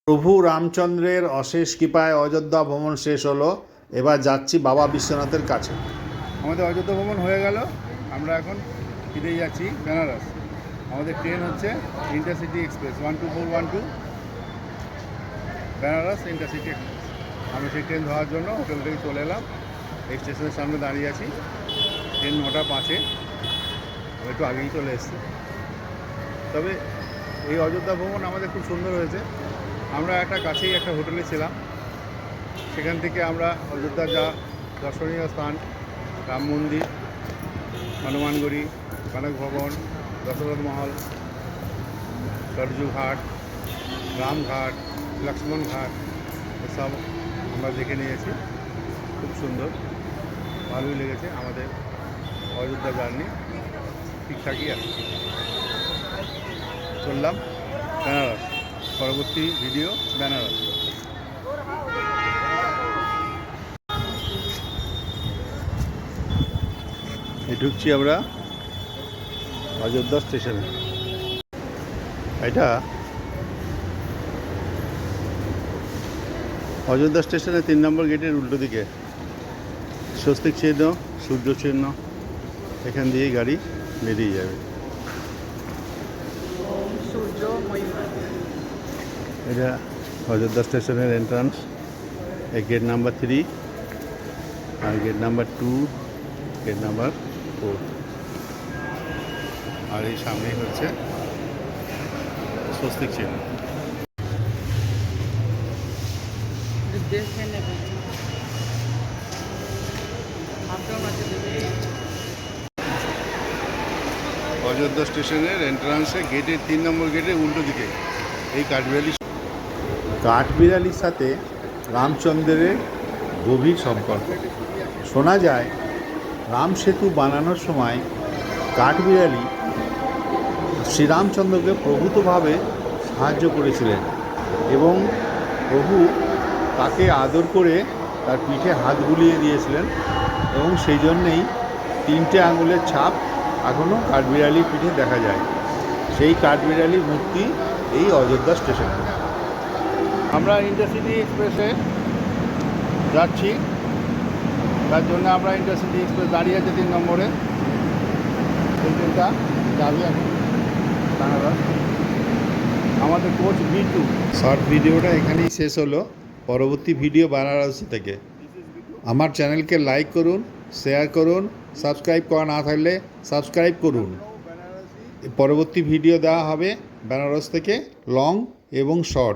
প্রভু রামচন্দ্রের অশেষ কৃপায় অযোধ্যা ভ্রমণ শেষ হলো। এবার যাচ্ছি বাবা বিশ্বনাথের কাছে। আমাদের অযোধ্যা ভ্রমণ হয়ে গেল। আমরা এখন ফিরে যাচ্ছি বেনারস। আমাদের ট্রেন হচ্ছে intercity express 12412 Benaras intercity express. আমি সেই ট্রেন ধরার জন্য হোটেল থেকে চলে এলাম। এই স্টেশনের সামনে দাঁড়িয়ে আছি। ট্রেন 9:05। আমি একটু আগেই চলে এসেছি। তবে এই অযোধ্যা ভ্রমণ আমাদের খুব সুন্দর হয়েছে। আমরা কাছেই একটা হোটেলে ছিলাম। সেখান থেকে আমরা অযোধ্যার যা দর্শনীয় স্থান, রাম মন্দির, হনুমানগড়ি, কনক ভবন, দশরথ মহল, সরজু ঘাট, রামঘাট, লক্ষ্মণ ঘাট, এসব আমরা দেখে নিয়েছি। খুব সুন্দর, ভালোই লেগেছে। আমাদের অযোধ্যা জার্নি ঠিকঠাকই আছে। চললাম বেনারস। পরবর্তী ভিডিও বেনারস। ঢুকছি আমরা অযোধ্যা স্টেশনে। এটা অযোধ্যা স্টেশনে 3 নম্বর গেটের উল্টো দিকে স্বস্তিক চিহ্ন, সূর্য চিহ্ন, এখান দিয়েই গাড়ি বেরিয়ে যাবে। এটা অযোধ্যা স্টেশনের এন্ট্রান্স। এই গেট নাম্বার 3 আর গেট নাম্বার 2, গেট নাম্বার 4। আর এই সামনেই হচ্ছে স্বস্তিক চিহ্ন। অযোধ্যা স্টেশনের এন্ট্রান্সে গেটের 3 নম্বর গেটের উল্টো দিকে এই কাঠবিড়ালির সাথে রামচন্দ্রের গভীর সম্পর্ক। শোনা যায় রাম সেতু বানানোর সময় কাঠবিড়ালি শ্রীরামচন্দ্রকে প্রভূতভাবে সাহায্য করেছিলেন এবং প্রভু তাকে আদর করে তার পিঠে হাত বুলিয়ে দিয়েছিলেন এবং সেই জন্যেই 3টে আঙুলের ছাপ এখনও কাঠবিড়ালির পিঠে দেখা যায়। সেই কাঠবিড়ালির মূর্তি এই অযোধ্যা স্টেশনে। আমরা ইন্টারসিটি এক্সপ্রেসে যাচ্ছি, তার জন্য আমরা ইন্টারসিটি এক্সপ্রেস দাঁড়িয়ে আছে 3 নম্বরে। সেই ট্রেনটা যাবে এখন বেনারস। আমাদের কোচ B2। শর্ট ভিডিওটা এখানেই শেষ হলো। পরবর্তী ভিডিও বেনারস থেকে। আমার চ্যানেলকে লাইক করুন, শেয়ার করুন, সাবস্ক্রাইব করা না থাকলে সাবস্ক্রাইব করুন। পরবর্তী ভিডিও দেওয়া হবে বেনারস থেকে, লং এবং শর্ট।